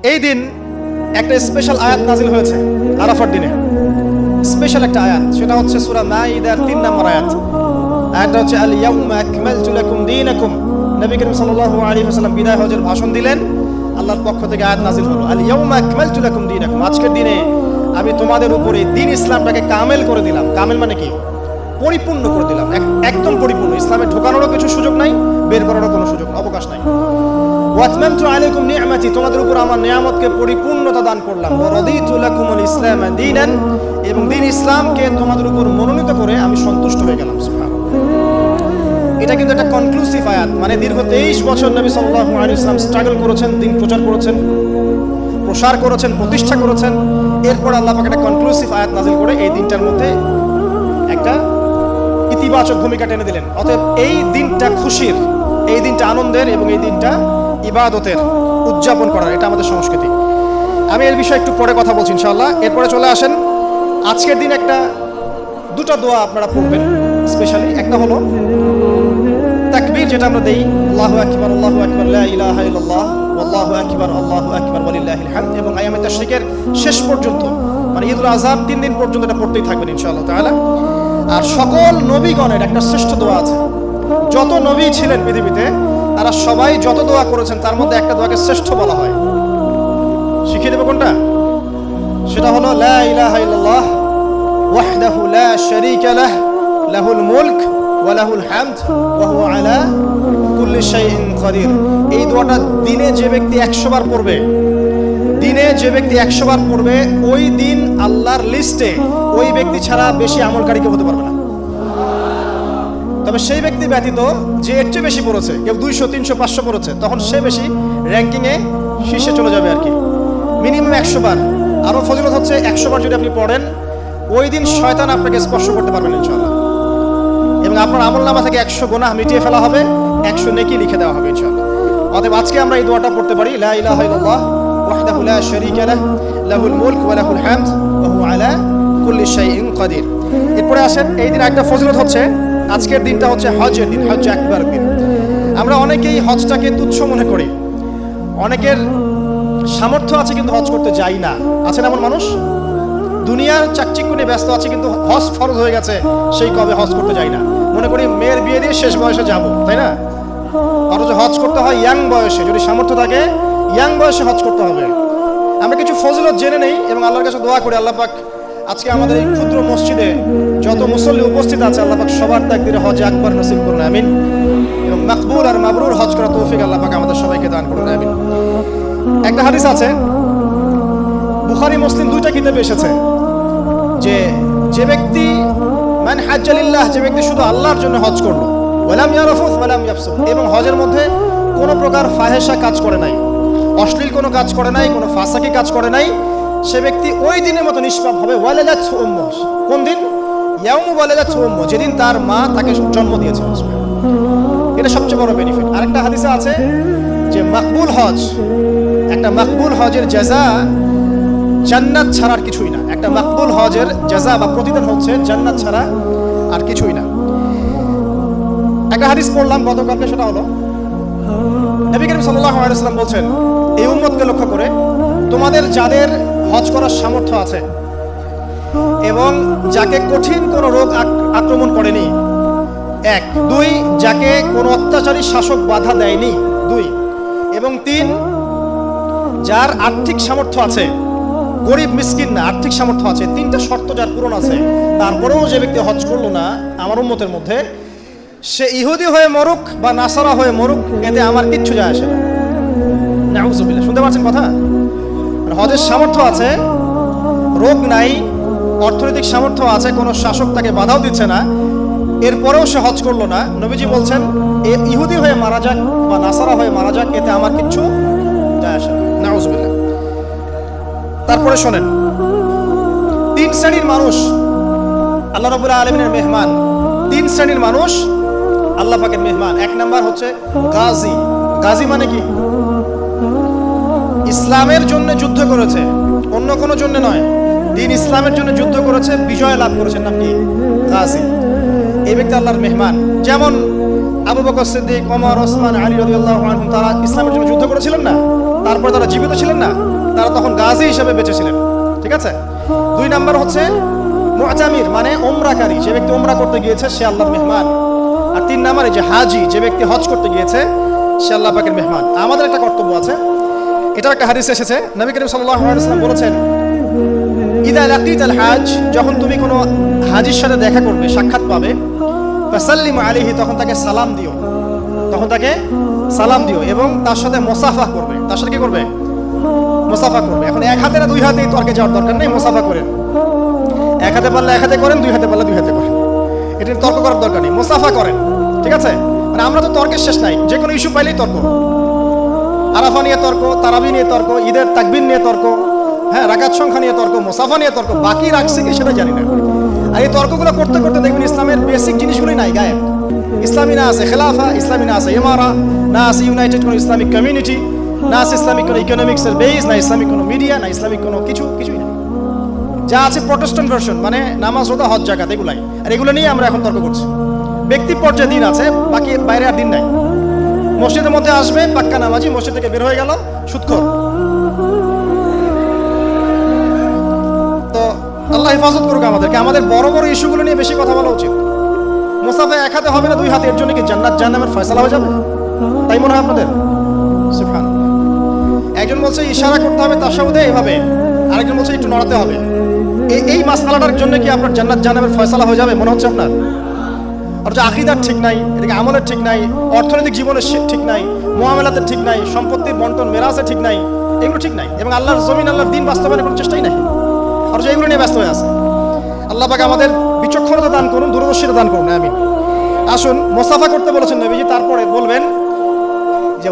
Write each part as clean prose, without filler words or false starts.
এই দিন একটা স্পেশাল আয়াত নাজিল হয়েছে আরাফার দিনে, স্পেশাল একটা আয়াত, সেটা হচ্ছে সূরা মাইদার 3 নম্বর আয়াত। আয়াতটা হচ্ছে আল ইয়াউমা আকমালতু লাকুম দীনাকুম। নবী করিম সাল্লাল্লাহু আলাইহি ওয়াসাল্লাম বিদায় হজের ভাষণ দিলেন, আল্লাহর পক্ষ থেকে আয়াত নাজিল হলো, আল ইয়াউমা আকমালতু লাকুম দীনাকুম, আজকের দিনে আমি তোমাদের উপরে দ্বীন ইসলামটাকে কামেল করে দিলাম। কামেল মানে কি? পরিপূর্ণ করে দিলাম, একদম পরিপূর্ণ। ইসলামে ঢোকানোরও কিছু সুযোগ নাই, বের করারও কোনো সুযোগ অবকাশ নাই। ওয়া আতমামতু আলাইকুম নি'মাতি, তোমাদের উপর আমার নিয়ামতকে পরিপূর্ণতা দান করলাম। ওয়া রাদিতু লাকুমুল ইসলাম দীনান, এবং দ্বীন ইসলামকে তোমাদের উপর মনোনীত করে আমি সন্তুষ্ট হয়ে গেলাম। সুবহানাল্লাহ। এটা কিন্তু একটা কনক্লুসিভ আয়াত, মানে দীর্ঘ 23 বছর নবী সাল্লাল্লাহু আলাইহি ওয়াসাল্লাম স্ট্রাগল করেছেন, দ্বীন প্রচার করেছেন, প্রসার করেছেন, প্রতিষ্ঠা করেছেন। এরপর আল্লাহ পাক একটা কনক্লুসিভ আয়াত নাজিল করে এই দিনটার মধ্যে একটা ইতিবাচক ভূমিকা টেনে দিলেন। অতএব এই দিনটা খুশির, এই দিনটা আনন্দের, এবং এই দিনটা ইবাদতের, উদযাপন করার, এটা আমাদের সংস্কৃতি। আমি এর বিষয়ে একটু পরে কথা বলছি ইনশাআল্লাহ। এরপরে চলে আসেন আজকের দিন দুটো দোয়া আপনারা পড়বেন স্পেশালি। একটা হলো তাকবীর, যেটা আমরা দেই, আল্লাহু আকবার আল্লাহু আকবার লা ইলাহা ইল্লাল্লাহ আল্লাহু আকবার আল্লাহু আকবার ওয়ালিল্লাহিল হামদ, এবং আইয়ামে তাশরিকের শেষ পর্যন্ত, মানে ঈদুল আযহা 3 দিন পর্যন্ত এটা পড়তেই থাকবেন ইনশাআল্লাহ তাআলা। আর সকল নবীগণের একটা শ্রেষ্ঠ দোয়া আছে। যত নবী ছিলেন পৃথিবীতে, তারা সবাই যত দোয়া করেছেন তার মধ্যে একটা দোয়াকে শ্রেষ্ঠ বলা হয়। শিখিয়ে দেব কোনটা? সেটা হলো লা ইলাহা ইল্লাল্লাহ ওয়াহদাহু লা শারীকা লাহ লাহুল মুলক ওয়া লাহুল হামদ ওয়া হুয়া আলা কুল্লি শাইইন কাদির। এই দোয়াটা দিনে যে ব্যক্তি 100 বার পড়বে, দিনে যে ব্যক্তি 100 বার পড়বে, ওই দিন আল্লাহর লিস্টে ওই ব্যক্তি ছাড়া বেশি আমলকারী কেউ হতে পারবে না। তবে সেই ব্যক্তি ব্যতীত যে এর চেয়ে বেশি পড়েছে, কেউ 200 300 500 পড়েছে, তখন সে বেশি র্যাঙ্কিংয়ে শীর্ষে চলে যাবে আর কি। মিনিমাম 100 বার। আরও ফজিলত হচ্ছে 100 বার যদি আপনি পড়েন, ওই দিন শয়তান আপনাকে স্পর্শ করতে পারবেন ইনশাআল্লাহ, এবং আপনার আমলনামা থেকে 100 গুনাহ মিটিয়ে ফেলা হবে, 100 নেকি লিখে দেওয়া হবে ইনশাআল্লাহ। অতএব আজকে আমরা এই দোয়াটা পড়তে পারি, লা ইলাহা ইল্লাল্লাহ ওয়াহদাহু লা শারীকা লাহ লাহুল মুলক ওয়া লাহুল হামদ ওয়া হুয়া আলা কুল্লি শাইইন কাদির। এরপরে আসেন, এই দিন একটা ফজিলত হচ্ছে, আজকের দিনটা হচ্ছে হজের দিন, হজ আকবার দিন। আমরা অনেকেই হজটাকে তুচ্ছ মনে করি, অনেকের সামর্থ্য আছে কিন্তু হজ করতে যাই না। আছেন এমন মানুষ? দুনিয়ার চাকচিক্যে ব্যস্ত আছে, কিন্তু হজ ফরজ হয়ে গেছে, সেই কবে হজ করতে যাই না। মনে করি মেয়ের বিয়ে দিয়ে শেষ বয়সে যাব, তাই না? অথচ হজ করতে হয় ইয়াং বয়সে, যদি সামর্থ্য থাকে ইয়াং বয়সে হজ করতে হবে। আমরা কিছু ফজিলত জেনে নেই এবং আল্লাহর কাছে দোয়া করি, আল্লাহ পাক আজকে আমাদের এই ক্ষুদ্র মসজিদে যত মুসল্লি উপস্থিত আছে, আল্লাহ পাক সবার তাকদীরে হজে আকবার নসিব করুন, আমিন। এবং মাকবুল আর মাবরুর হজ করার তৌফিক আল্লাহ পাক আমাদের সবাইকে দান করুন, আমিন। একটা হাদিস আছে, বুখারী মুসলিম দুইটা কিতাবে এসেছে, যে ব্যক্তি মান হাজ্জা লিল্লাহ, যে ব্যক্তি শুধু আল্লাহর জন্য হজ করলো, ওয়ালাম ইয়ারফুস ওয়ালাম ইয়াফসুক, এবং হজের মধ্যে কোনো প্রকার ফাহেশা কাজ করে নাই, অশ্লীল কোনো কাজ করে নাই, কোনো ফাসাকি কাজ করে নাই, সে ব্যক্তি ওই দিনের মতো নিষ্পাপ হবে। ওয়ালাদাতহু উম্মুহু, কোন দিন? ইয়াউমু ওয়ালাদাতহু উম্মুহু, যেদিন তার মা তাকে জন্ম দিয়েছে। এটা সবচেয়ে বড় বেনিফিট। আরেকটা হাদিসে আছে যে মাকবুল হজ, একটা মাকবুল হজের জাযা জান্নাত ছাড়া আর কিছুই না। একটা মাকবুল হজের জাযা বা প্রতিদান হচ্ছে জান্নাত ছাড়া আর কিছুই না। একটা হাদিস পড়লাম গতকালকে, সেটা হলো নবী করিম সাল্লাল্লাহু আলাইহি ওয়াসাল্লাম বলছেন এই উম্মতকে লক্ষ্য করে, তোমাদের যাদের হজ করার সামর্থ্য আছে এবং যাকে কঠিন কোনো রোগ আক্রমণ করেনি, 1, 2, যাকে কোনো অত্যাচারী শাসক বাধা দেয়নি, 2, এবং 3, যার আর্থিক সামর্থ্য আছে, গরিব মিসকিন না, আর্থিক সামর্থ্য আছে, 3টা শর্ত যার পূরণ আছে, তারপরেও যে ব্যক্তি হজ করলো না আমার উম্মতের মধ্যে, সে ইহুদি হয়ে মরুক বা নাসারা হয়ে মরুক, এতে আমার কিচ্ছু যায় আসে না। নাউযুবিল্লাহ। শুনতে পাচ্ছেন কথা? হজের সামর্থ্য আছে, রোগ নাই, অর্থনৈতিক সামর্থ্য আছে, কোনো শাসক তাকে বাধাও দিচ্ছে না, এরপরেও সে হজ করলো না, নবীজি বলছেন এ ইহুদি হয়ে মারা যাক বা নাসারা হয়ে মারা যাক, এতে আমার কিচ্ছু যায় আসে না। নাউযুবিল্লাহ। তারপরে শোনেন, 3 শ্রেণীর মানুষ আল্লাহ রাব্বুল আলামিনের মেহমান। 3 শ্রেণীর মানুষ আল্লাহ পাকের মেহমান। 1 নাম্বার হচ্ছে গাজী। গাজী মানে কি? ইসলামের জন্য যুদ্ধ করেছে, অন্য কোনো জন্য নয়, দ্বীন ইসলামের জন্য যুদ্ধ করেছে, বিজয় লাভ করেছেন, নাম কি? গাজী। এই ব্যক্তি আল্লাহর মেহমান। যেমন আবু বকর সিদ্দিক, ওমর, ওসমান, আলী রাদিয়াল্লাহু আনহুম, তারা ইসলামের জন্য যুদ্ধ করেছিলেন না? তারপরে তারা জীবিত ছিলেন না, তারা তখন গাজী হিসেবে বেঁচে ছিলেন। ঠিক আছে। 2 নাম্বার হচ্ছে মুতামির, মানে ওমরাকারী, যে ব্যক্তি ওমরা করতে গিয়েছে সে আল্লাহর মেহমান। আর 3 নাম্বারে যে হাজি, যে ব্যক্তি হজ করতে গিয়েছে সে আল্লাহ পাকের মেহমান। আমাদের একটা কর্তব্য আছে, এটা একটা হাদিসে এসেছে, নবী করিম সাল্লাল্লাহু আলাইহি ওয়াসাল্লাম বলেছেন, ইদা লাকিতাল হাজ, যখন তুমি কোনো হাজির সাথে দেখা করবে, সাক্ষাৎ পাবে, ফাসাল্লিম আলাইহি, তখন তাকে সালাম দিও, এবং তার সাথে মুসাফা করবে। তার সাথে কি করবে? মুসাফা করবে। এখন এক হাতে না 2 হাতেই তর্কে যাওয়ার দরকার নেই, মুসাফা করেন। এক হাতে পারলে এক হাতে করেন, 2 হাতে পারলে 2 হাতে করেন, এটা তর্ক করার দরকার নেই, মুসাফা করেন। ঠিক আছে। মানে আমরা তো তর্কের শেষ নাই, যে কোনো ইস্যু পাইলেই তর্ক। আরাফা নিয়ে তর্ক, তারাবি নিয়ে তর্ক, ঈদের তাকবীর নিয়ে তর্ক, হ্যাঁ, রাকাত সংখ্যা নিয়ে তর্ক, মুসাফা নিয়ে তর্ক, বাকি রাখছে কি সেটা জানি না। আর এই তর্কগুলো করতে করতে দেখবেন ইসলামের বেসিক জিনিসগুলোই নাই, গায়েব। ইসলামী না আছে খেলাফা, ইসলামী না আছে ইমারা, না আছে ইউনাইটেড কোনো ইসলামিক কমিউনিটি, না আছে ইসলামিক কোনো ইকোনমিক্সের বেস, না ইসলামিক কোনো মিডিয়া, না ইসলামিক কোনো কিছুই না। যা আছে প্রটেস্ট্যান্ট ভার্সন, মানে নামাজ, রোজা, হজ, যাকাত, এগুলাই। আর এগুলো নিয়ে আমরা এখন তর্ক করছি। ব্যক্তি পর্যায়ে দিন আছে, বাকি বাইরে আর দিন নাই। মসজিদের মধ্যে আসবে পাক্কা নামাজি, মসজিদ থেকে বের হয়ে গেল সুদখোর। তো আল্লাহ হেফাজত করুক আমাদেরকে। আমাদের বড় বড় ইস্যুগুলো নিয়ে বেশি কথা বলা উচিত। মুসাফা এক হাতে হবে না, 2 হাতে, এর জন্য কি জান্নাত জাহান্নামের ফয়সালা হয়ে যাবে? তাই মনে হয় আপনাদের? সুবহানাল্লাহ। একজন বলছে ইশারা করতে হবে তাশাহুদে এভাবে, আরেকজন বলছে একটু নড়াতে হবে। এই মাসআলাটার জন্য কি আপনার জান্নাত জাহান্নামের ফয়সালা হয়ে যাবে মনে হচ্ছে আপনার? অথচ আকীদার ঠিক নাই, এদিকে আমলের ঠিক নাই, অর্থনৈতিক জীবনের ঠিক নাই, মুআমালাতের ঠিক নাই, সম্পত্তির বন্টন মেরাসে ঠিক নাই, এগুলো ঠিক নাই, এবং আল্লাহর জমিন, আল্লাহর দিন বাস্তবায়নের কোনো চেষ্টাই নাই। অথচ এগুলো নিয়ে ব্যস্ত হয়ে আছে। আল্লাহ পাক আমাদের বিচক্ষণতা দান করুন, দূরদর্শিতা দান করুন, আমিন। আসুন, মুসাফা করতে বলেছেন নবীজি, তারপরে বলবেন যে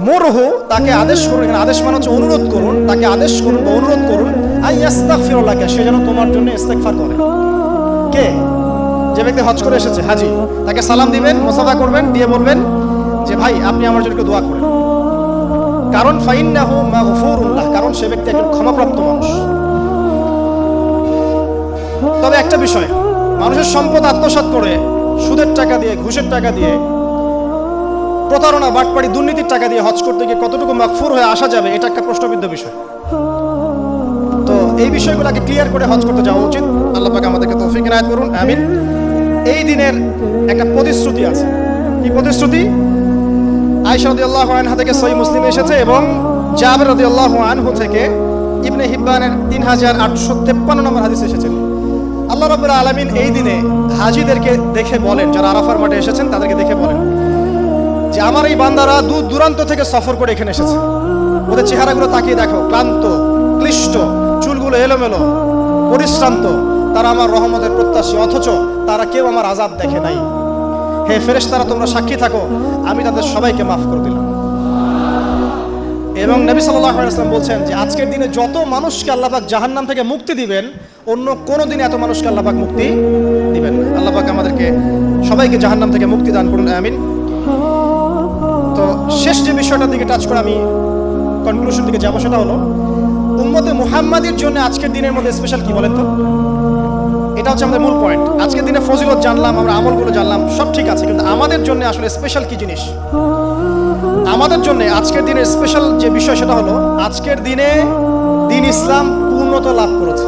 মুরহু, তাকে আদেশ করুন। এখানে আদেশ মানে হচ্ছে অনুরোধ করুন, তাকে আদেশ করুন বা অনুরোধ করুন, আইয়াস্তাগফিরুল্লাহ, সে যেন তোমার জন্য ইস্তেগফার করে। কে? যে ব্যক্তি হজ করে এসেছে, হাজি, তাকে সালাম দিবেন, মুসাফা করবেন, দিয়ে বলবেন যে ভাই আপনি আমার জন্য একটু দোয়া করেন। কারণ ফাইন্নাহু মাগফুরুল্লাহ, কারণ সে ব্যক্তি একজন ক্ষমাপ্রাপ্ত মানুষ। তবে একটা বিষয়, মানুষের সম্পদ আত্মসাৎ করে, সুদের টাকা দিয়ে, ঘুষের টাকা দিয়ে, প্রতারণা, বাটপাড়ি, দুর্নীতির টাকা দিয়ে হজ করতে গিয়ে কতটুকু মাগফুর হয়ে আসা যাবে, এটা একটা প্রশ্নবিদ্ধ বিষয়। তো এই বিষয়গুলোকে ক্লিয়ার করে হজ করতে যাওয়া উচিত। আল্লাহ পাক আমাদেরকে তৌফিক ইনায়াত করুন, আমিন। এই দিনের একটা প্রতিশ্রুতি আছে। কি প্রতিশ্রুতি? আয়েশা রাদিয়াল্লাহু আনহা থেকে সহিহ মুসলিমে এসেছে, এবং জাবের রাদিয়াল্লাহু আনহু থেকে ইবনে হিব্বানের 3853 নম্বর হাদিসে এসেছে। আল্লাহ রাব্বুল আলামিন এই দিনে হাজিদেরকে দেখে বলেন, যারা আরাফার মাঠে এসেছেন তাদেরকে দেখে বলেন যে আমার এই বান্দারা দূর দূরান্ত থেকে সফর করে এখানে এসেছে, ওদের চেহারাগুলো তাকিয়ে দেখো, ক্লান্ত, ক্লিষ্ট, চুলগুলো এলোমেলো, পরিশ্রান্ত, তারা আমার রহমতের প্রত্যাশী, অথচ তারা কেউ আমার আযাব দেখে নাই। হে ফেরেশতারা, তোমরা সাক্ষী থাকো, আমি তাদের সবাইকে মাফ করে দিলাম। এবং নবী সাল্লাল্লাহু আলাইহি ওয়াসাল্লাম বলছেন যে আজকের দিনে যত মানুষকে আল্লাহ পাক জাহান্নাম থেকে মুক্তি দিবেন, অন্য কোনো দিনে এত মানুষকে আল্লাহ পাক মুক্তি দিবেন না। আল্লাহ পাক আমাদেরকে সবাইকে জাহান্নাম থেকে মুক্তি দান করুন, আমিন। তো শেষ যে বিষয়টার দিকে টাচ করে আমি কনক্লুশন দিকে যাবো, সেটা হলো উম্মতে মুহাম্মাদির জন্য আজকের দিনের মধ্যে স্পেশাল কি বলেন তো? এটা হচ্ছে আমাদের মূল পয়েন্ট। আজকের দিনে ফজিলত জানলাম, আমরা আমলগুলো জানলাম, সব ঠিক আছে, কিন্তু আমাদের জন্য আসলে স্পেশাল কি জিনিস? আমাদের জন্য আজকের দিনের স্পেশাল যে বিষয় সেটা হলো আজকের দিনে দিন ইসলাম পূর্ণতা লাভ করেছে।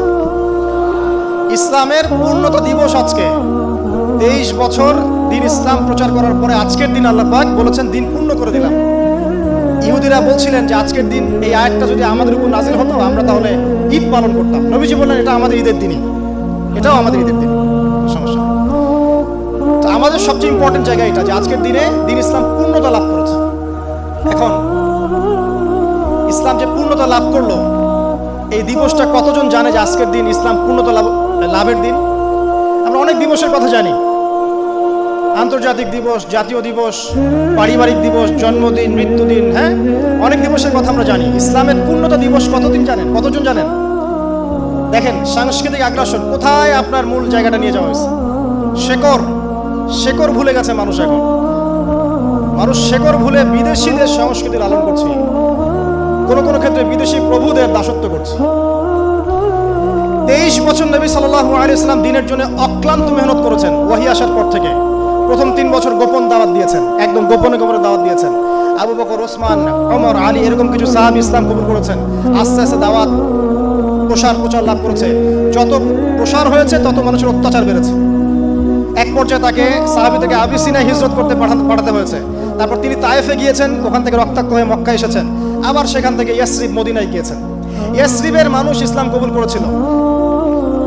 ইসলামের পূর্ণতা দিবস আজকে। 23 বছর দিন ইসলাম প্রচার করার পরে আজকের দিন আল্লাহ পাক বলেছেন দিন পূর্ণ করে দিলাম। ইহুদিরা বলছিলেন যে আজকের দিন এই আয়াতটা যদি আমাদের উপর নাজিল হতো আমরা তাহলে ঈদ পালন করতাম। নবীজি বললেন এটা আমাদের ঈদের দিনই, এটাও আমাদের ঈদের দিন, সমস্যা। তো আমাদের সবচেয়ে ইম্পর্টেন্ট জায়গা এটা যে আজকের দিনে দিন ইসলাম পূর্ণতা লাভ করেছে। এখন ইসলাম যে পূর্ণতা লাভ করলো, এই দিবসটা কতজন জানে যে আজকের দিন ইসলাম পূর্ণতা লাভের দিন? আমরা অনেক দিবসের কথা জানি, আন্তর্জাতিক দিবস, জাতীয় দিবস, পারিবারিক দিবস, জন্মদিন, মৃত্যুদিন, হ্যাঁ, অনেক দিবসের কথা আমরা জানি। ইসলামের পূর্ণতা দিবস কতদিন জানেন? কতজন জানেন? দেখেন সাংস্কৃতিক আগ্রাসন কোথায় আপনার মূল জায়গাটা নিয়ে যাওয়া হয়েছে। শেকড় ভুলে গেছে মানুষ। এখন মানুষ শেকড় ভুলে বিদেশিদের সংস্কৃতি লালন করছে, কোনো কোনো ক্ষেত্রে বিদেশি প্রভুদের দাসত্ব করছে। 23 বছর নবী সাল্লাল্লাহু আলাইহি ওয়াসাল্লাম দিনের জন্য অক্লান্ত মেহনত করেছেন। ওহী আসার পর থেকে প্রথম 3 বছর গোপন দাওয়াত দিয়েছেন, একদম গোপনে গোপনে দাওয়াত দিয়েছেন। আবু বকর, ওসমান, ওমর, আলী এরকম কিছু সাহাবী ইসলাম কবুল করেছেন। আস্তে আস্তে দাওয়াত প্রচার লাভ করেছে। যত প্রসার হয়েছে তত মানুষের অত্যাচার বেড়েছে। এক পর্যায়ে তাকে সাহাবী থেকে আবিসিনিয়ায় হিজরত করতে পাঠাতে হয়েছে। তারপর তিনি তায়েফে গিয়েছেন, ওখান থেকে রক্তাক্ত হয়ে মক্কা এসেছেন। আবার সেখান থেকে ইয়াসরিব, মদিনায় গিয়েছেন। ইয়াসরিবের মানুষ ইসলাম কবুল করেছিল।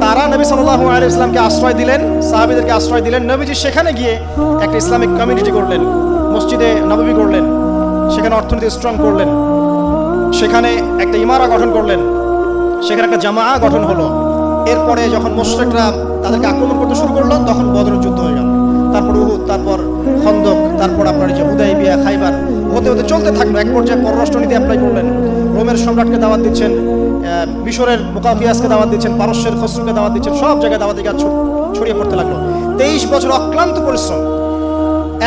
তারা নবী সাল্লাল্লাহু আলাইহি ওয়াসাল্লামকে আশ্রয় দিলেন, সাহাবীদেরকে আশ্রয় দিলেন। নবীজি সেখানে গিয়ে একটা ইসলামিক কমিউনিটি করলেন, মসজিদে নববী করলেন, সেখানে অর্থনীতি স্ট্রং করলেন, সেখানে একটা ইমারা গঠন করলেন, সেখানে একটা জামাআ গঠন হলো। এরপরে যখন মুশরিকরা তাদেরকে আক্রমণ করতে শুরু করলো, তখন বদরের যুদ্ধ হয়ে গেল। তারপর উহুদ, তারপর খন্দক, তারপর আপনার যে হুদাইবিয়া, খাইবার, হতে হতে চলতে থাকলো। এক পর্যায়ে পররাষ্ট্রনীতি অ্যাপ্লাই করলেন। রোমের সম্রাটকে দাওয়াত দিচ্ছেন, মিশরের মুকাউকিয়াসকে দাওয়াত দিচ্ছেন, পারস্যের খসরুকে দাওয়াত দিচ্ছেন, সব জায়গায় দাওয়াতি কাজ ছড়িয়ে পড়তে লাগলো। 23 বছর অক্লান্ত পরিশ্রম।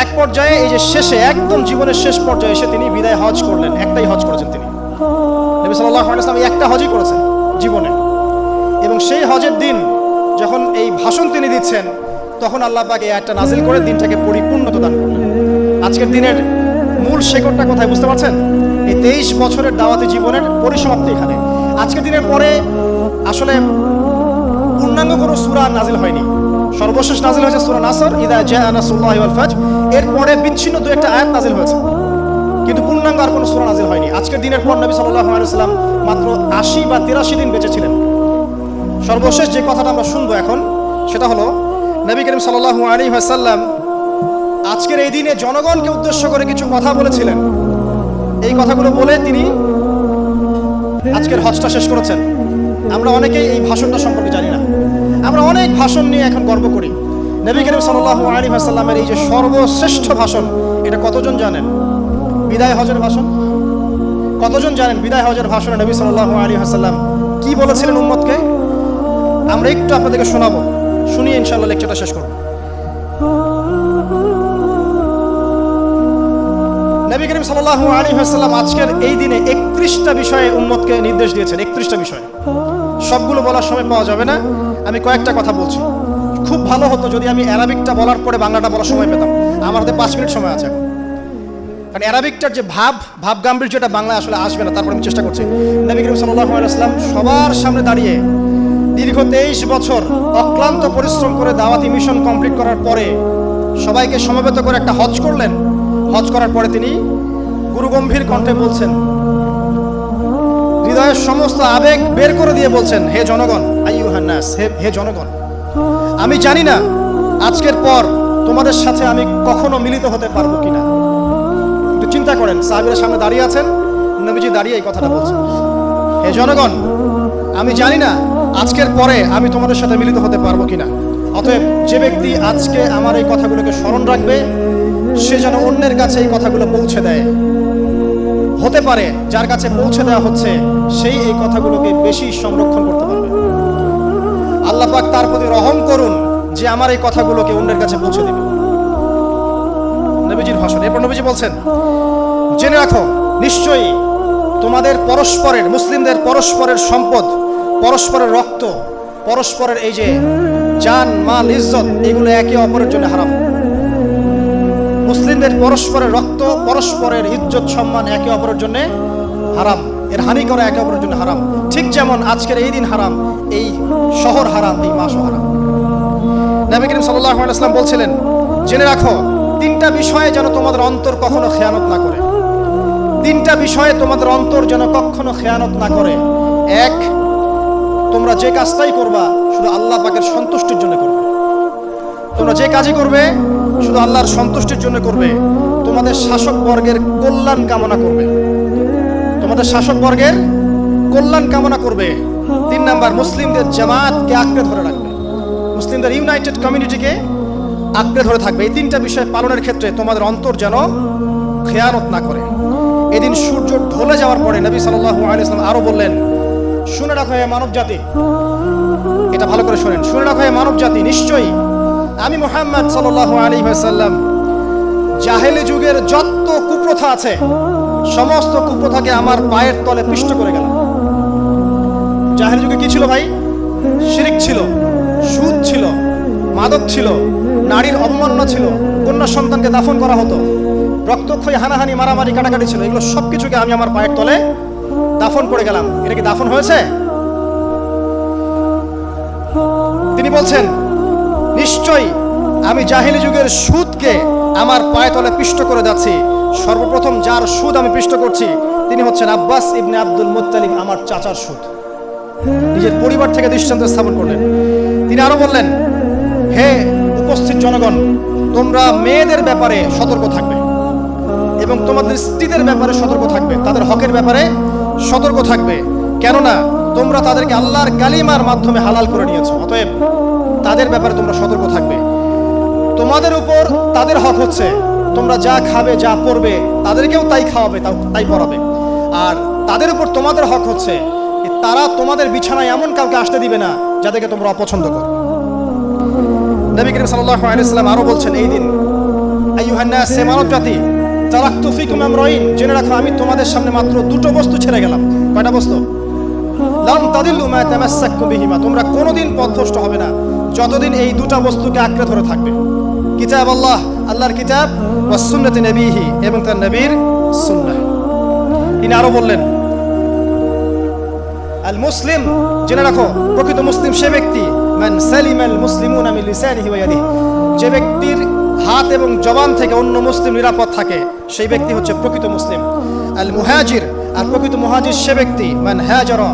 এক পর্যায়ে এই যে শেষে, একদম জীবনের শেষ পর্যায়ে এসে তিনি বিদায় হজ করলেন। একটাই হজ করেছেন তিনি, নবী সাল্লাল্লাহু আলাইহি ওয়াসাল্লাম একটা হজই করেছেন জীবনে। এবং সেই হজের দিন যখন এই ভাষণ তিনি দিচ্ছেন, তখন আল্লাহ পাক এই আয়াতটা নাজিল করে দিনটাকে পরিপূর্ণতা দান করলেন। আজকের দিনের মূল শেকড়টা কোথায় বুঝতে পারছেন? এই 23 বছরের দাওয়াতি জীবনের পরিসমাপ্তি এখানে। আজকের দিনের পরে আসলে পূর্ণাঙ্গ কোনো সূরা নাজিল হয়নি। সর্বশেষ নাজিল হয়েছে সূরা নাসর, ইদা জাআ নাসরুল্লাহি ওয়াল ফাজর। এরপরে বিচ্ছিন্ন দু একটা আয়াত নাজিল হয়েছে, কিন্তু পূর্ণাঙ্গ আর কোনো সূরা নাজিল হয়নি। আজকের দিনের পর নবী সাল্লাল্লাহু আলাইহি ওয়াসাল্লাম মাত্র 80 বা 83 দিন বেঁচে ছিলেন। সর্বশেষ যে কথাটা আমরা শুনবো এখন, সেটা হলো নবী করিম সাল্লাল্লাহু আলাইহি ওয়াসাল্লাম আজকের এই দিনে জনগণকে উদ্দেশ্য করে কিছু কথা বলেছিলেন। এই কথাগুলো বলে তিনি আজকের হজটা শেষ করেছেন। আমরা অনেকেই এই ভাষণটা সম্পর্কে জানি না। আমরা অনেক ভাষণ নিয়ে এখন গর্ব করি। নবী করিম সাল্লাল্লাহু আলাইহি ওয়াসাল্লামের এই যে সর্বশ্রেষ্ঠ ভাষণ, এটা কতজন জানেন? বিদায় হজের ভাষণ। কতজন জানেন বিদায় হজের ভাষণে নবী সাল্লাল্লাহু আলাইহি ওয়াসাল্লাম কি বলেছিলেন উম্মতকে? আমরা একটু আপনাদেরকে শোনাবো, শুনিয়ে ইনশাআল্লাহ লেকচারটা শেষ করব। নবী করিম সাল্লাল্লাহু আলাইহি ওয়াসাল্লাম আজকের এই দিনে 31টা বিষয়ে উম্মতকে নির্দেশ দিয়েছেন। 31টা বিষয়, সবগুলো বলার সময় পাওয়া যাবে না। আমি কয়েকটা কথা বলছি। খুব ভালো হতো যদি আমি অ্যারাবিকটা বলার পরে বাংলাটা বলার সময় পেতাম। আমার হাতে 5 মিনিট সময় আছে এখন, কারণ অ্যারাবিকটার যে ভাব গাম্ভীর্যটা বাংলায় আসলে আসবে না। তারপর আমি চেষ্টা করছি। নবী করিম সাল্লাল্লাহু আলাইহি ওয়াসাল্লাম সবার সামনে দাঁড়িয়ে দীর্ঘ 23 বছর অক্লান্ত পরিশ্রম করে দাওয়াতি মিশন কমপ্লিট করার পরে সবাইকে সমবেত করে একটা হজ করলেন। হজ করার পরে তিনি গুরুগম্ভীর কণ্ঠে বলছেন, হৃদয়ের সমস্ত আবেগ বের করে দিয়ে বলছেন, হে জনগণ, আইয়ুহান নাস, হে জনগণ, আমি জানি না আজকের পর তোমাদের সাথে আমি কখনো মিলিত হতে পারবো কিনা। একটু চিন্তা করেন, সাহাবীরা সামনে দাঁড়িয়ে আছেন, নবীজি দাঁড়িয়ে এই কথাটা বলছেন, হে জনগণ, আমি জানি না আজকের পরে আমি তোমাদের সাথে মিলিত হতে পারবো কিনা। অতএব যে ব্যক্তি আজকে আমার এই কথাগুলোকে স্মরণ রাখবে, সে যেন অন্যের কাছে এই কথাগুলো পৌঁছে দেয়। হতে পারে যার কাছে পৌঁছে দেওয়া হচ্ছে সেই এই কথাগুলোকে বেশি সংরক্ষণ করতে পারবে। আল্লাহ পাক তার প্রতি রহম করুন যে আমার এই কথাগুলোকে অন্যের কাছে পৌঁছে দেবে। নবীজির ভাষণ। এরপর নবীজি বলছেন, জেনে রাখো নিশ্চয়ই তোমাদের পরস্পরের, মুসলিমদের পরস্পরের সম্পদ, পরস্পরের রক্ত, পরস্পরের এই যে জান, মাল, ইজ্জত, এগুলো একে অপরের জন্য হারাম। মুসলিমদের পরস্পরের রক্ত, পরস্পরের ইজ্জত, সম্মান একে অপরের জন্য হারাম। এর হানি করা একে অপরের জন্য হারাম। ঠিক যেমন আজকের এই দিন হারাম, এই শহর হারাম, এই মাসও হারাম। নবী করিম সাল্লাল্লাহু আলাইহি ওয়াসাল্লাম বলছিলেন, জেনে রাখো 3টা বিষয়ে যেন তোমাদের অন্তর কখনো খেয়ানত না করে। 3টা বিষয়ে তোমাদের অন্তর যেন কখনো খেয়ানত না করে। 1, তোমরা যে কাজটাই করবা শুধু আল্লাহ পাকের সন্তুষ্টির জন্য করবে। তোমরা যে কাজই করবে শুধু আল্লাহর সন্তুষ্টির জন্য করবে। তোমাদের শাসক বর্গের কল্যাণ কামনা করবে। তোমাদের শাসক বর্গের কল্যাণ কামনা করবে। 3 নাম্বার, মুসলিমদের জামাতকে আঁকড়ে ধরে রাখবে। মুসলিমদের ইউনাইটেড কমিউনিটিকে আঁকড়ে ধরে থাকবে। এই 3টা বিষয় পালনের ক্ষেত্রে তোমাদের অন্তর যেন খেয়ানত না করে। এদিন সূর্য ঢলে যাওয়ার পরে নবী সাল্লাল্লাহু আলাইহি ওয়াসাল্লাম আরো বললেন, শুনে রাখো হে মানব জাতি, এটা ভালো করে শুনেন, শুনে রাখো হে মানব জাতি, নিশ্চয়ই আমি মুহাম্মদ সাল্লাল্লাহু আলাইহি ওয়াসাল্লাম জাহেলি যুগের যত কুপ্রথা আছে সমস্ত কুপ্রথাকে আমার পায়ের তলে পিষ্ট করে গেলাম। জাহেলি যুগে কি ছিল ভাই? শিরিক ছিল, সুদ ছিল, মাদক ছিল, নারীর অবমাননা ছিল, কন্যা সন্তানকে দাফন করা হতো, রক্তক্ষয়ী, হানাহানি, মারামারি, কাটাকাটি ছিল, এগুলো সবকিছুকে আমি আমার পায়ের তলে দাফন করে গেলাম। এটা কি দাফন হয়েছে? তিনি বলছেন, নিশ্চয়ই আমি জাহিলি যুগের সুদকে আমার পায়ে তলে পিষ্ট করে যাচ্ছি। সর্বপ্রথম যার সুদ আমি পিষ্ট করছি তিনি হচ্ছেন আব্বাস ইবনে আব্দুল মুত্তালিব, আমার চাচার সুদ। নিজের পরিবার থেকে দৃষ্টান্ত স্থাপন করলেন। তিনি আরো বললেন, হে উপস্থিত জনগণ, তোমরা মেয়েদের ব্যাপারে সতর্ক থাকবে এবং তোমাদের স্ত্রীদের ব্যাপারে সতর্ক থাকবে, তাদের হকের ব্যাপারে সতর্ক থাকবে, কেননা তোমরা তাদেরকে আল্লাহর কালিমার মাধ্যমে হালাল করে নিয়েছো। অতএব তাদের ব্যাপারে তোমরা সতর্ক থাকবে। তোমাদের উপর তাদের হক হচ্ছে তোমরা যা খাবে, যা পরবে, তাদেরকেও তাই খাওয়াবে, তাই পরাবে। আর তাদের উপর তোমাদের হক হচ্ছে তারা তোমাদের বিছানায় এমন কাউকে আসতে দিবে না যাদেরকে তোমরা অপছন্দ করো। নবী করিম সাল্লাল্লাহু আলাইহি ওয়াসাল্লাম আরো বলছেন এই দিন, আইয়ুহান নাস, মানব জাতি, তারাকতু ফিকুম আমরাইন, জেনে রাখো আমি তোমাদের সামনে মাত্র দুটো বস্তু ছেড়ে গেলাম। কয়টা বস্তু? লাম তাদিল্লু মা তামাসসাকতুম বিহিমা, তোমরা কোনোদিন পথভ্রষ্ট হবে না যতদিন এই দুটো বস্তুকে আঁকড়ে ধরে থাকবে। কিতাব আল্লাহ, আল্লাহর কিতাব, ওয়া সুন্নতি নবীহি, এবং তার নবীর সুন্নাহ। তিনি আরো বললেন, আল মুসলিম, জেনে রাখো প্রকৃত মুসলিম সে ব্যক্তি, মান সালিমাল মুসলিমুনা মিন লিসানিহি ওয়া ইয়াদিহি, যে ব্যক্তির হাত এবং জবান থেকে অন্য মুসলিম নিরাপদ থাকে সেই ব্যক্তি হচ্ছে প্রকৃত মুসলিম। আল মুহাজির, আর প্রকৃত মুহাজির সে ব্যক্তি, মান হাজারা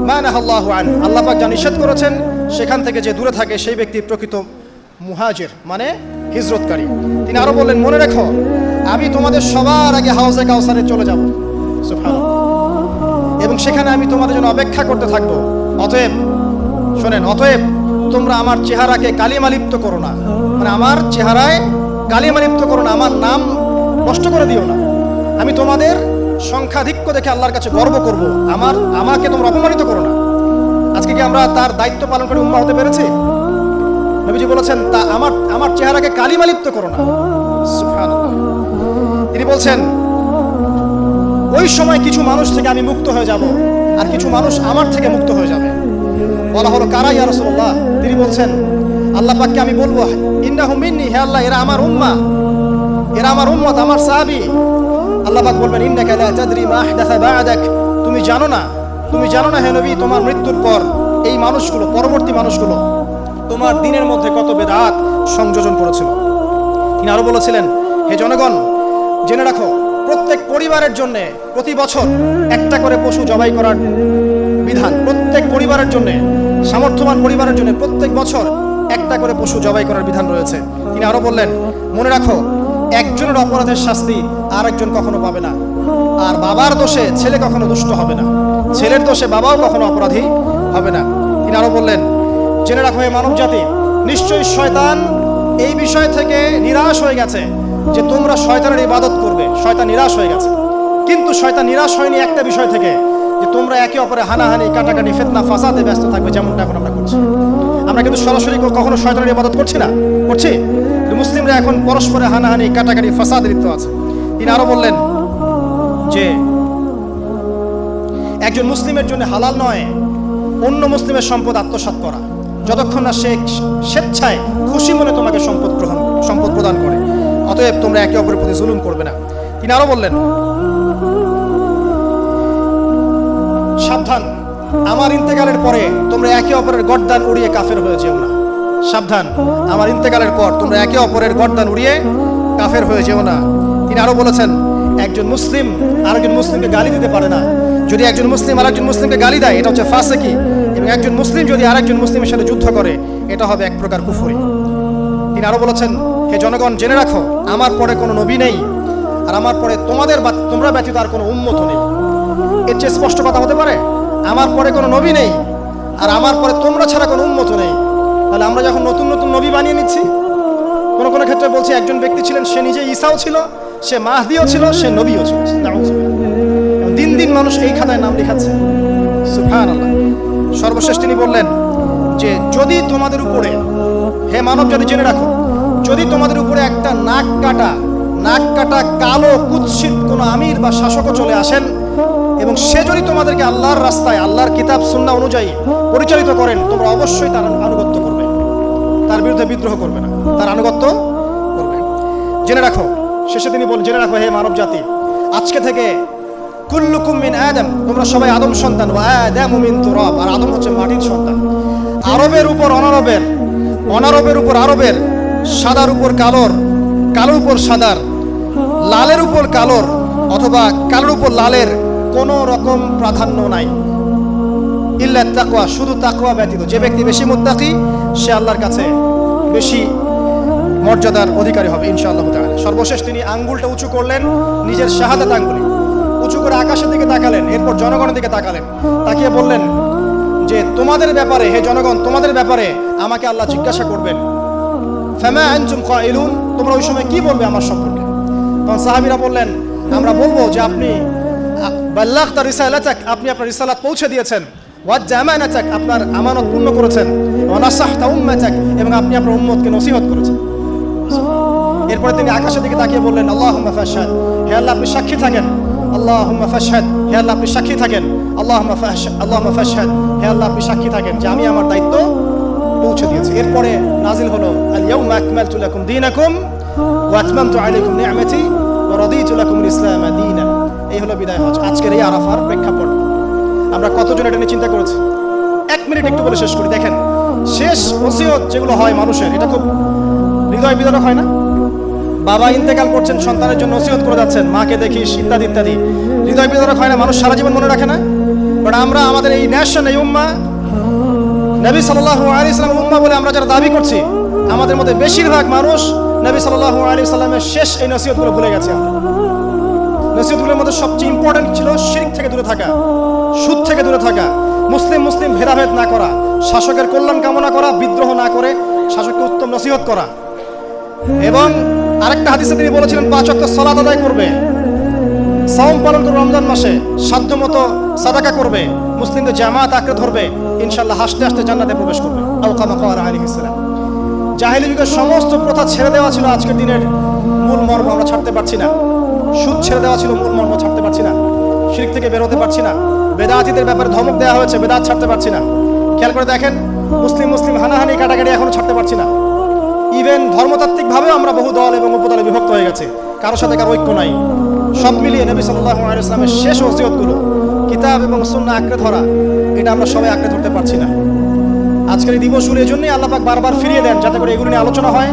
মা নাহাল্লাহু আন, আল্লাহ পাক যা নিষেধ করেছেন সেখান থেকে যে দূরে থাকে সেই ব্যক্তি প্রকৃত মুহাজির, মানে হিজরতকারী। তিনি আরো বললেন, মনে রেখো আমি তোমাদের সবার আগে হাউজে কাউসারে চলে যাব, সুবহানাল্লাহ, এবং সেখানে আমি তোমাদের জন্য অপেক্ষা করতে থাকবো। অতএব শোনেন, অতএব তোমরা আমার চেহারাকে কালিমালিপ্ত করো না, মানে আমার চেহারায় কালিমালিপ্ত করো না, আমার নাম নষ্ট করে দিও না। আমি তোমাদের সংখ্যাধিক্য দেখে আল্লাহর কাছে গর্ব করব, আমাকে তোমরা অপমানিত করো না। আজকে কি আমরা তার দায়িত্ব পালন করে উম্মাহ হতে পেরেছি? নবীজি বলেছেন, তা আমার চেহারাকে কালিমালিপ্ত করো না, সুবহানাল্লাহ। তিনি বলছেন, ওই সময় কিছু মানুষ থেকে আমি মুক্ত হয়ে যাব আর কিছু মানুষ আমার থেকে মুক্ত হয়ে যাবে। বলা হলো, কারা ইয়া রাসূলুল্লাহ? তিনি বলছেন, আল্লাহ পাককে আমি বলবো, ইন্নাহুম মিন্নি, হে আল্লাহ এরা আমার উম্মাহ, এরা আমার উম্মত, আমার সাহাবী। আল্লাহ পাক বলবেন, ইন্নাকা লা তাদরি মা আহদাসা বা'দাক, তুমি জানো না হে নবী, তোমার মৃত্যুর পর এই মানুষগুলো, পরবর্তী মানুষগুলো তোমার দিনের মধ্যে কত বেদাত সংযোজন করেছিল। তিনি আরো বলেছিলেন, হে জনগণ, জেনে রাখো প্রত্যেক পরিবারের জন্য প্রতি বছর একটা করে পশু জবাই করার বিধান, প্রত্যেক পরিবারের জন্য, সামর্থ্যবান পরিবারের জন্য প্রত্যেক বছর একটা করে পশু জবাই করার বিধান রয়েছে। তিনি আরো বললেন, মনে রাখো একজনের অপরাধের শাস্তি আর একজন কখনো পাবে না, আর বাবার দোষে ছেলে কখনো দুষ্ট হবে না, ছেলের দোষে বাবাও কখনো অপরাধী হবে না। তিনি আরো বললেন, জেনে রাখো হে মানব জাতি, নিশ্চয়ই শয়তান এই বিষয় থেকে নিরাশ হয়ে গেছে যে তোমরা শয়তানের ইবাদত করবে। শয়তান নিরাশ হয়ে গেছে, কিন্তু শয়তান নিরাশ হয়নি একটা বিষয় থেকে, যে তোমরা একে অপরে হানাহানি, কাটাকাটি, ফিতনা, ফাসাদে ব্যস্ত থাকবে, যেমনটা এখন আমরা করছি। আমরা কিন্তু সরাসরি কখনো শয়তানের ইবাদত করছি না, করছি? মুসলিমরা এখন পরস্পরে হানাহানি, কাটাকাটি, ফাসাদে লিপ্ত আছে। তিনি আরো বললেন যে একজন মুসলিমের জন্য হালাল নয় অন্য মুসলিমের সম্পদ আত্মসাৎ করা, যতক্ষণ না সে স্বেচ্ছায় খুশি মনে তোমাকে সম্পদ প্রদান করে। অতএব তোমরা একে অপরের প্রতি জুলুম করবে না। তিনি আরো বললেন, সাবধান, আমার ইন্তেকালের পরে তোমরা একে অপরের গর্দান উড়িয়ে কাফের হয়ে যেও না। সাবধান, আমার ইন্তেকালের পর তোমরা একে অপরের গর্দান উড়িয়ে কাফের হয়ে যেও না। তিনি আরো বলেছেন, একজন মুসলিম আরেকজন মুসলিমকে গালি দিতে পারে না। যদি একজন মুসলিম আরেকজন মুসলিমকে গালি দেয়, এটা হচ্ছে ফাসিকি, এবং একজন মুসলিম যদি আরেকজন মুসলিমের সাথে যুদ্ধ করে, এটা হবে এক প্রকার কুফরি। তিনি আরো বলেছেন, হে জনগণ, জেনে রাখো আমার পরে কোনো নবী নেই, আর আমার পরে তোমরা ব্যতীত আর কোনো উম্মত নেই। এর চেয়ে স্পষ্ট কথা হতে পারে? আমার পরে কোনো নবী নেই আর আমার পরে তোমরা ছাড়া কোনো উম্মত নেই। তাহলে আমরা যখন নতুন নতুন নবী বানিয়ে নিচ্ছি, কোনো কোনো ক্ষেত্রে বলছি একজন ব্যক্তি ছিলেন, সে নিজে ঈসাও ছিল, সে মাহদিও ছিল, সে নবীও ছিল। দিন দিন মানুষ এই খাতায় নাম লিখাচ্ছে, সুবহানাল্লাহ। সর্বশেষ তিনি বললেন যে যদি তোমাদের উপরে, হে মানব জাতি জেনে রাখো, যদি তোমাদের উপরে একটা নাক কাটা কালো কুৎসিত কোনো আমির বা শাসকও চলে আসেন এবং সে যদি তোমাদেরকে আল্লাহর রাস্তায়, আল্লাহর কিতাব সুন্নাহ অনুযায়ী পরিচালিত করেন, তোমরা অবশ্যই তার আনুগত্য করবে, তার বিরুদ্ধে বিদ্রোহ করবে না, তার আনুগত্য করবে। জেনে রাখো শেষে তিনি বলেন, জেনে রাখো হে মানব জাতি, আজকে থেকে কুল্লুকুম মিন আদম, তোমরা সবাই আদম সন্তান, ওয়া আদামু মিন তুরাব, আর আদম হচ্ছে মাটির সন্তান। আরবের উপর অনারবের, অনারবের উপর আরবের, সাদার উপর কালোর, কালোর উপর সাদার, লালের উপর কালোর অথবা কালোর উপর লালের কোনো রকম প্রাধান্য নাই। ইল্লা তাকওয়া, শুধু তাকওয়া ব্যতীত। যে ব্যক্তি বেশি মুত্তাকি সে আল্লাহর কাছে বেশি মর্যাদার অধিকারী হবে ইনশাআল্লাহ তাআলা। সর্বশেষ তিনি আঙ্গুলটা উঁচু করলেন, নিজের শাহাদাত আঙ্গুলি উঁচু করে আকাশের দিকে তাকালেন, এরপর জনগণের দিকে তাকালেন, তাকিয়ে বললেন যে তোমাদের ব্যাপারে, হে জনগণ, তোমাদের ব্যাপারে আমাকে আল্লাহ জিজ্ঞাসা করবেন। ফামা আনতুম কাইলুন, তোমরা ওই সময় কি বলবে আমার সম্পর্কে? তখন সাহাবীরা বললেন, আমরা বলবো যে আপনি বাল্লাগতা রিসালাতাক, আপনি আপনার রিসালাত পৌঁছে দিয়েছেন, ওয়াজ্জা আমানাতাক, আপনার আমানত পূর্ণ করেছেন, ওয়া নাসাহতা উম্মাতাক, এবং আপনি আপনার উম্মতকে নসিহত করেছেন। এরপরে তিনি আকাশের দিকে তাকিয়ে বললেন, আল্লাহুম্মা ফাশহাদ, হে আল্লাহ আপনি সাক্ষী থাকেন। আল্লাহুম্মা ফাশহাদ, হে আল্লাহ আপনি সাক্ষী থাকেন। আল্লাহুম্মা ফাশহাদ, হে আল্লাহ আপনি সাক্ষী থাকেন যে আমি আমার দায়িত্ব পৌঁছে দিয়েছি। এরপরে নাজিল হলো আল ইয়াউমা আকমালতু লাকুম দীনাকুম ওয়া আতমামতু আলাইকুম নি'মাতি ওয়া রাদিতু লাকুমুল ইসলাম দীনান। এই হলো বিদায় হজ, আজকের এই আরাফার প্রেক্ষাপট। আমরা কতজন এটা নিয়ে চিন্তা করেছি? 1 মিনিট একটু বলে শেষ করি। দেখেন, শেষ ওসিয়ত যেগুলো হয় মানুষের, এটা খুব হৃদয় বিদারক হয় না? বাবা ইন্তেকাল করছেন, সন্তানের জন্য ওসিয়ত করে যাচ্ছেন, মাকে দেখিস ইত্যাদি ইত্যাদি, হৃদয় বিদারক হয় না? মানুষ সারা জীবন মনে রাখে না? বাট আমরা আমাদের এই ন্যাশন, এই উম্মাহ, নবী সাল্লাল্লাহু আলাইহি সাল্লামের উম্মাহ বলে আমরা যারা দাবি করছি, আমাদের মধ্যে বেশিরভাগ মানুষ নবী সাল্লাল্লাহু আলাইহি সাল্লামের শেষ এই নসিহতগুলো ভুলে গেছে। নসিহতগুলোর মধ্যে সবচেয়ে ইম্পর্টেন্ট ছিল শিরক থেকে দূরে থাকা, সুদ থেকে দূরে থাকা, মুসলিম মুসলিম ভেদাভেদ না করা, শাসকের কল্যাণ কামনা করা, বিদ্রোহ না করে শাসককে উত্তম নসিহত করা। এবং আরেকটা হাদিসে তিনি বলেছিলেন 5 ওয়াক্ত সালাত আদায় করবে, সাওম পালন করবে, রমজান মাসে সাধ্যমতো সাদাকা করবে, মুসলিমদের জামাত আঁকড়ে ধরবে, ইনশাআল্লাহ হাসতে হাসতে জান্নাতে প্রবেশ করবে। আও কামা ক্বালা আলাইহিস সালাম। জাহেলি যুগের সমস্ত প্রথা ছেড়ে দেওয়া ছিল আজকের দিনের মূল মর্ম আমরা ছাড়তে পারছি না। সুদ ছেড়ে দেওয়া ছিল মূল মর্ম, ছাড়তে পারছি না। শিরক থেকে বের হতে পারছি না। বেদাতীদের ব্যাপারে ধমক দেওয়া হয়েছে, বেদাত ছাড়তে পারছি না। খেয়াল করে দেখেন, মুসলিম মুসলিম হানাহানি কাটাকাটি এখনো ছাড়তে পারছি না। ইভেন ধর্মতাত্ত্বিকভাবেও আমরা বহু দল এবং উপদলে বিভক্ত হয়ে গেছে, কারোর সাথে কারো ঐক্য নাই। সব মিলিয়ে নবী সাল্লাল্লাহু আলাইহি ওয়াসাল্লামের শেষ ওসিয়তগুলো, কিতাব এবং সুন্নাহ আঁকড়ে ধরা, এটা আমরা সবাই আঁকড়ে ধরতে পারছি না। আজকের এই দিবসগুলো এই জন্যই আল্লাহ পাক বারবার ফিরিয়ে দেন, যাতে করে এগুলো নিয়ে আলোচনা হয়,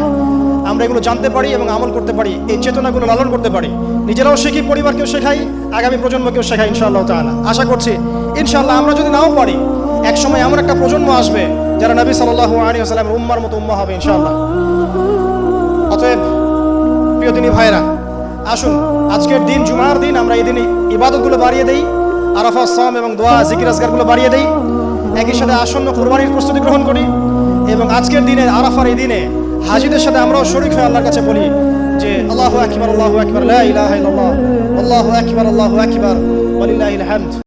আমরা এগুলো জানতে পারি এবং আমল করতে পারি, এই চেতনাগুলো লালন করতে পারি, নিজেরাও শিখি, পরিবারকেও শেখাই, আগামী প্রজন্মকেও শেখাই ইনশাআল্লাহ তাআলা। আশা করছি ইনশাআল্লাহ আমরা যদি নাও পারি, এক সময় এমন একটা প্রজন্ম আসবে যারা নবী সাল্লাল্লাহু আলাইহি ওয়াসাল্লামের উম্মার মতো উম্মাহ হবে ইনশাআল্লাহ। অতএব প্রিয় দিনী ভাইরা, আসুন আজকের দিন, জুমার দিন, আমরা এই দিন ইবাদতগুলো বাড়িয়ে দেই, আরাফা, সাওম এবং দোয়া, জিকির আজকারগুলো বাড়িয়ে দেই, একই সাথে আসন্ন কুরবানির প্রস্তুতি গ্রহণ করি, এবং আজকের দিনে, আরাফার এই দিনে হাজিদের সাথে আমরাও শরীক হয়ে আল্লাহর কাছে বলি যে আল্লাহু আকবার, আল্লাহু আকবার, লা ইলাহা ইল্লাল্লাহ, আল্লাহু আকবার, আল্লাহু আকবার, ওয়ালিল্লাহিল হামদ।